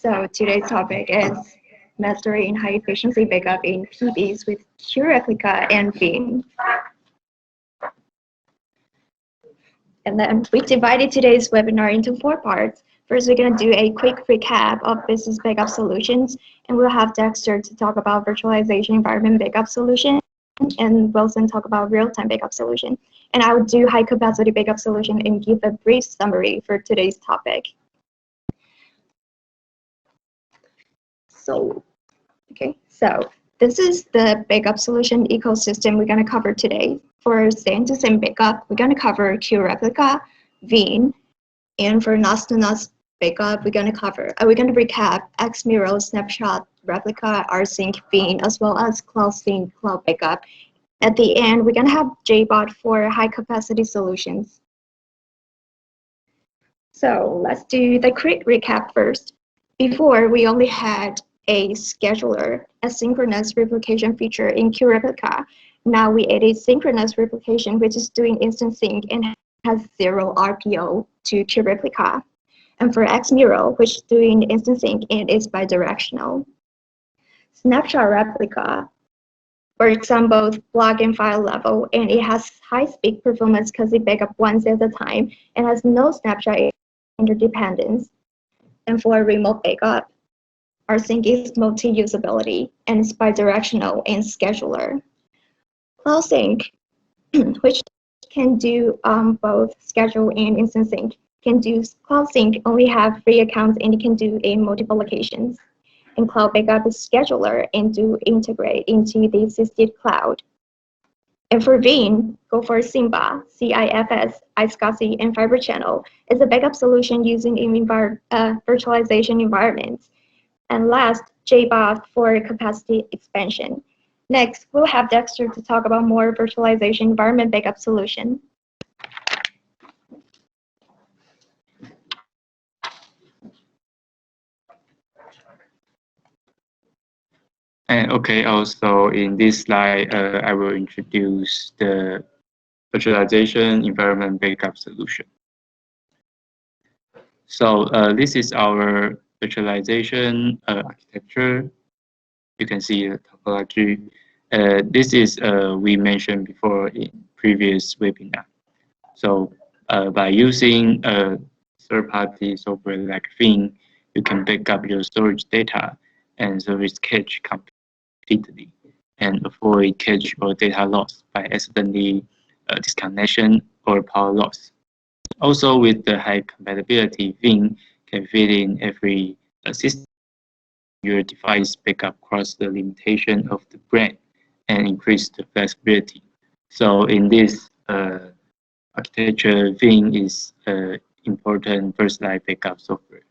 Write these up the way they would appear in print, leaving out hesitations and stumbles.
So today's topic is mastering high efficiency backup in PBs with Q replica and Bean. And then we divided today's webinar into 4 parts. First, we're going to do a quick recap of business backup solutions, and we'll have Dexter to talk about virtualization environment backup solution, and Wilson talk about real-time backup solution. And I will do high capacity backup solution and give a brief summary for today's topic. So this is the backup solution ecosystem we're going to cover today. For same-to-same backup, we're going to cover Q replica, Veeam, and for NAS-to-NAS backup, we're going to recap XMural, Snapshot, Replica, rsync, Veeam, as well as Cloud Sync, Cloud Backup. At the end, we're going to have JBot for high-capacity solutions. So let's do the quick recap first. Before, we only had a scheduler, a synchronous replication feature in Q replica. Now we added synchronous replication, which is doing instant sync and has 0 RPO to Q replica. And for XMural, which is doing instant sync and is bidirectional. Snapshot replica works on both block and file level, and it has high-speed performance because it backups once at a time and has no snapshot interdependence. And for remote backup, rsync is multi-usability and is bidirectional and scheduler. Cloud Sync, which can do both schedule and instant sync, can do Cloud Sync only have 3 accounts and it can do in multiple locations. And Cloud Backup is scheduler and do integrate into the assisted cloud. And for Veeam, go for Simba, CIFS, iSCSI, and Fiber Channel. It's a backup solution using in virtualization environments. And last, JBot for capacity expansion. Next, we'll have Dexter to talk about more virtualization environment backup solution. Okay, also in this slide, I will introduce the virtualization environment backup solution. So this is our virtualization architecture. You can see the topology. This is we mentioned before in previous webinar. So by using a third-party software like Veeam, you can back up your storage data and service cache completely and avoid cache or data loss by accidentally disconnection or power loss. Also, with the high compatibility, Veeam can fit in every system. Your device backup across the limitation of the brand and increase the flexibility. So in this architecture, Veeam is important first-line backup software.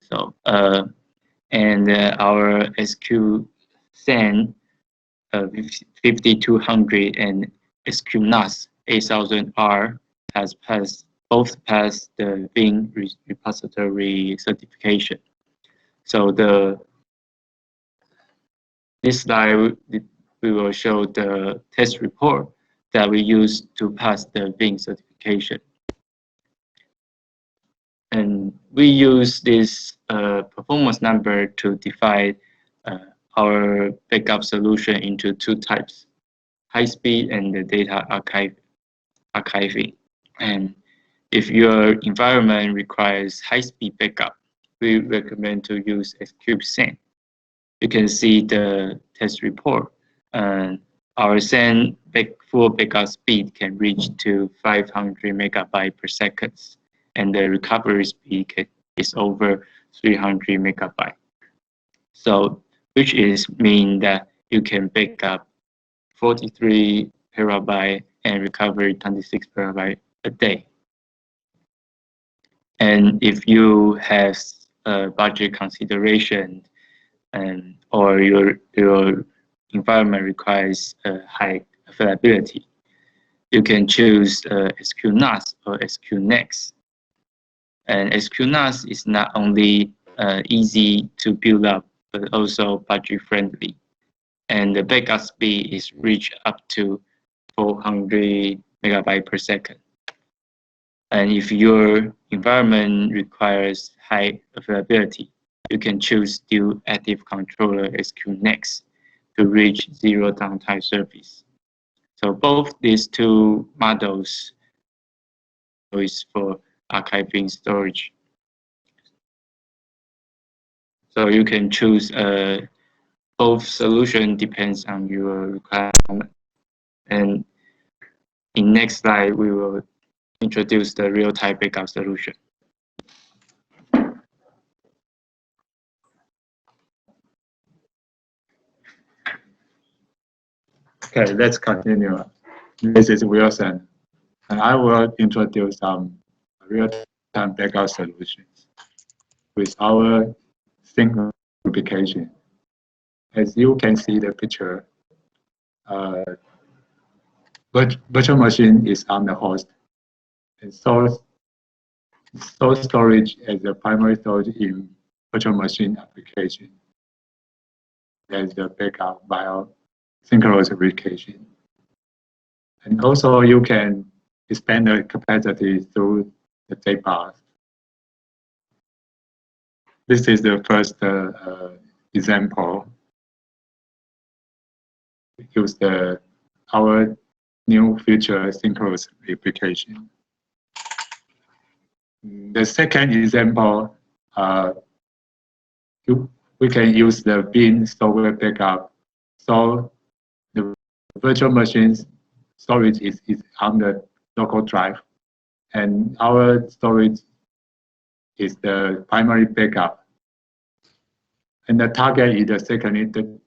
So and our SQ-SAN 5200 and SQ-NAS 8000R has both passed the Veeam repository certification. So this slide we will show the test report that we use to pass the Veeam certification. And we use this performance number to divide our backup solution into 2 types, high speed and the data archiving. And if your environment requires high speed backup, we recommend to use SQ-SAN. You can see the test report. Our SAN full backup speed can reach to 500 megabytes per second, and the recovery speed is over 300 megabytes. So, which is mean that you can back up 43 terabyte and recover 26 terabyte a day. And if you have budget consideration or your environment requires high availability, you can choose SQ-NAS or SQ-NEXT. And SQ-NAS is not only easy to build up, but also budget friendly. And the backup speed is reached up to 400 megabytes per second. And if your environment requires high availability, you can choose still active controller execute next to reach zero downtime service. So both these two models is for archiving storage. So you can choose both solution depends on your requirement. And in next slide, we will introduce the real-time backup solution. Okay, let's continue. This is Wilson, and I will introduce some real-time backup solutions with our Snyc Replication. As you can see the picture, virtual machine is on the host, and source storage as the primary storage in virtual machine application as the backup via synchronous replication. And also you can expand the capacity through the tape bars. This is the first example. We use our new feature synchronous replication. The second example, we can use the bin software backup. So the virtual machine's storage is on the local drive, and our storage is the primary backup. And the target is the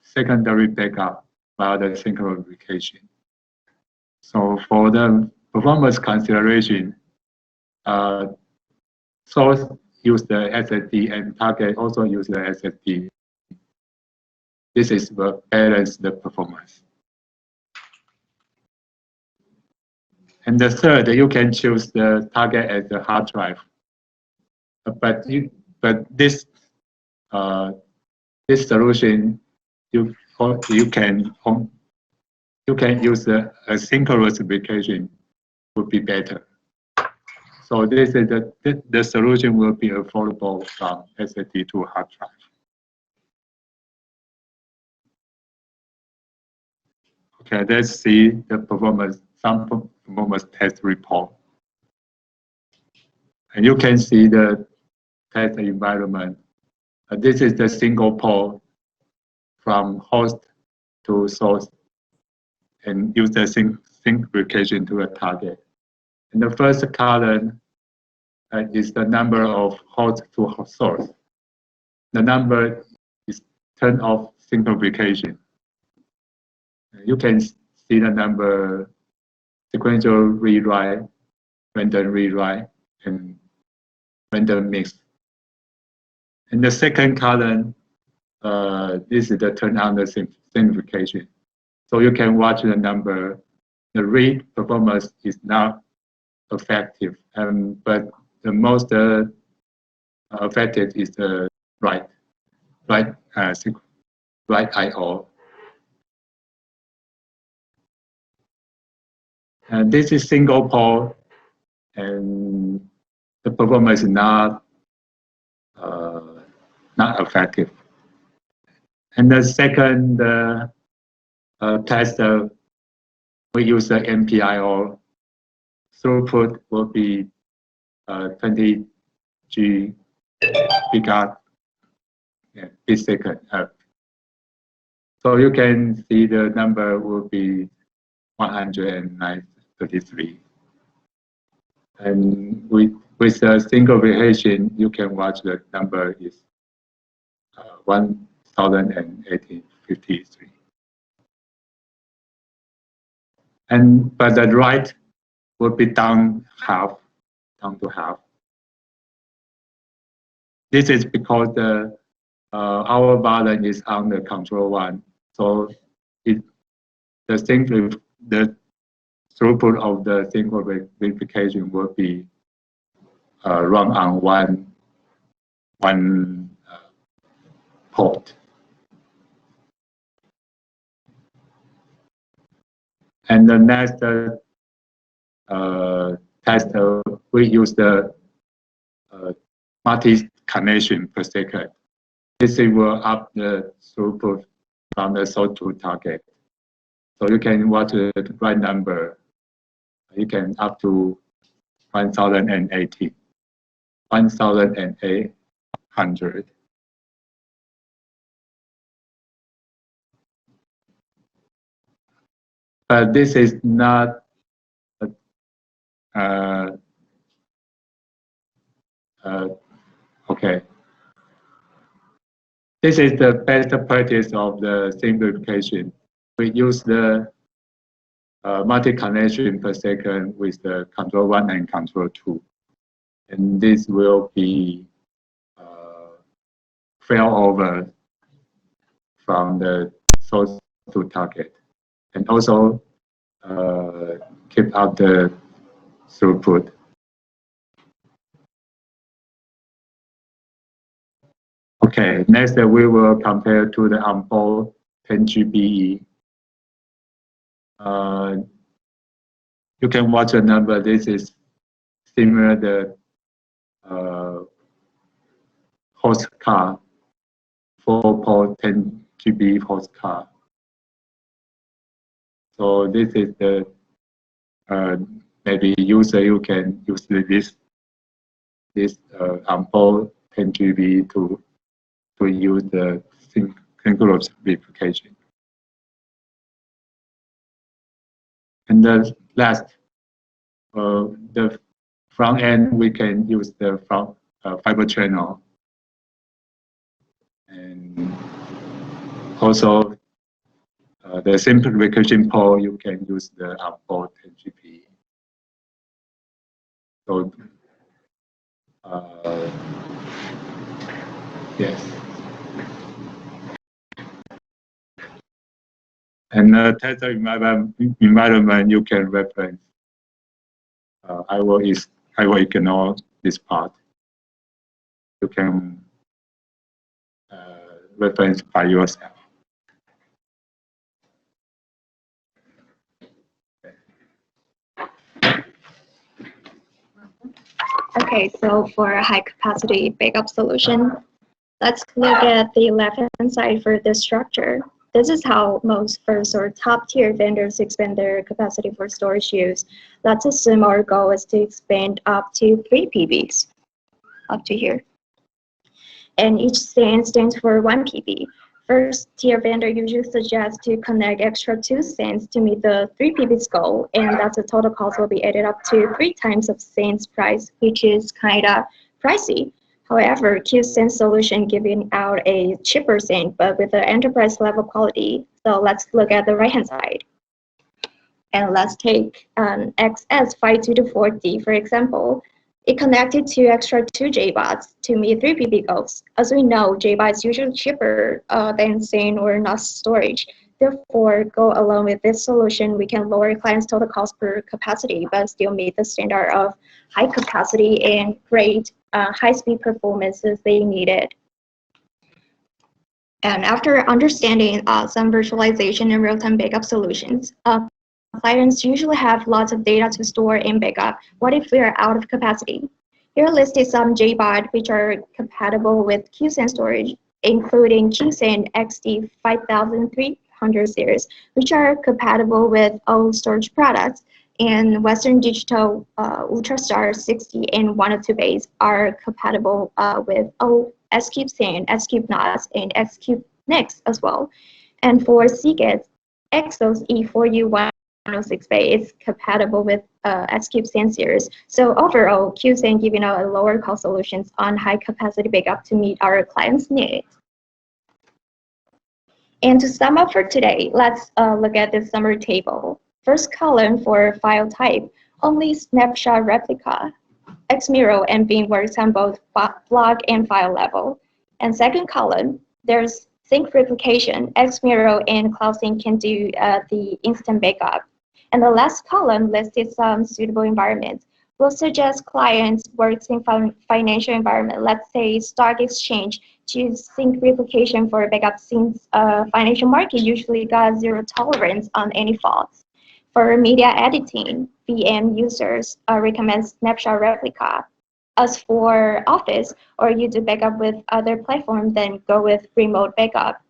secondary backup via the synchronous replication. So for the performance consideration, source use the SSD and target also use the SSD. This is what balance the performance. And the third, you can choose the target as the hard drive. But this solution, you can use a synchronous replication would be better. So this is the solution will be affordable from SSD to hard drive. Okay, let's see the performance, some performance test report. And you can see the test environment. This is the single port from host to source and use the Snyc Replication to a target. And the first column is the number of host to source. The number is turn off Snyc Replication. You can see the number sequential rewrite, random rewrite, and random mix. And the second column, this is the turn on the Snyc Replication. So you can watch the number. The read performance is not effective, but the most effective is the write IO. And this is single port, and the performance is not effective. And the second test, we use the MPIO. Throughput will be 20 G per second. So you can see the number will be 133. And with a single variation, you can watch the number is 1053. But the write will be down to half. This is because our volume is on the control one, so the throughput of the single verification will be run on one port. And the next test, we use the multi connection per second. This will up the throughput from the source to target. So you can watch the right number. You can up to 1080, 1800. But this is not okay. This is the best practice of the Snyc replication. We use the multi-connection per second with the control 1 and control 2. And this will be failover from the source to target. And also keep up the throughput. Okay, next we will compare to the onboard 10 GBE. You can watch the number. This is similar the host card, 4-port 10 GB host card. So this is the maybe user you can use this onboard 10 GB to use the synchronous replication. And the last, the front end, we can use the fiber channel. And also, the simple replication port, you can use the onboard 10 GB. So, yes. And the test environment you can reference. I will ignore this part. You can reference by yourself. Okay, so for a high capacity backup solution, let's look at the left-hand side for the structure. This is how most first or top-tier vendors expand their capacity for storage use. Let's assume our goal is to expand up to 3 PBs, up to here. And each stands for 1 PB. First-tier vendor usually suggests to connect extra 2 stands to meet the 3 PBs goal, and that's the total cost will be added up to 3 times of stands price, which is kind of pricey. However, QSAN solution giving out a cheaper SAN, but with the enterprise level quality. So let's look at the right-hand side. And let's take XS52240, for example. It connected to extra 2 JBots to meet 3 PB goals. As we know, JBot is usually cheaper than SAN or NAS storage. Therefore, go along with this solution, we can lower clients' total cost per capacity, but still meet the standard of high capacity and great high-speed performances they needed. And after understanding some virtualization and real-time backup solutions, clients usually have lots of data to store and backup. What if we are out of capacity? Here listed some JBot which are compatible with QSAN storage, including QSAN XD5300 series, which are compatible with all storage products, and Western Digital UltraStar 60 and 102 base are compatible with all S-Cube SAN, S-Cube NAS, and S-Cube NICs as well. And for Seagate, Exos E4U106 bay is compatible with S-Cube SAN series. So overall, QSAN giving out a lower cost solutions on high capacity backup to meet our clients' needs. And to sum up for today, let's look at this summary table. First column for file type, only snapshot replica. XMiro and Beam works on both block and file level. And second column, there's Snyc Replication. XMiro and CloudSync can do the instant backup. And the last column listed some suitable environments. We'll suggest clients works in financial environment, let's say stock exchange, choose Snyc Replication for backup since financial market usually got zero tolerance on any faults. For media editing, VM users recommend Snapshot Replica. As for Office, or you do backup with other platforms, then go with remote backup.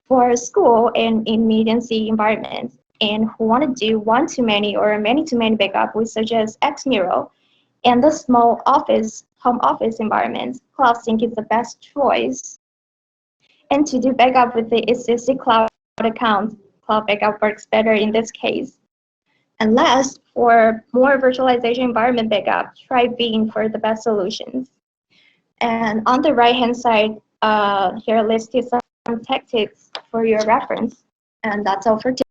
For school and emergency environments, and who want to do one-to-many or many-to-many backup, we suggest Xmural. And the small office, home office environments, CloudSync is the best choice. And to do backup with the existing cloud accounts, Cloud Backup works better in this case. And last, for more virtualization environment backup, try Veeam for the best solutions. And on the right-hand side, here listed some tactics for your reference. And that's all for today.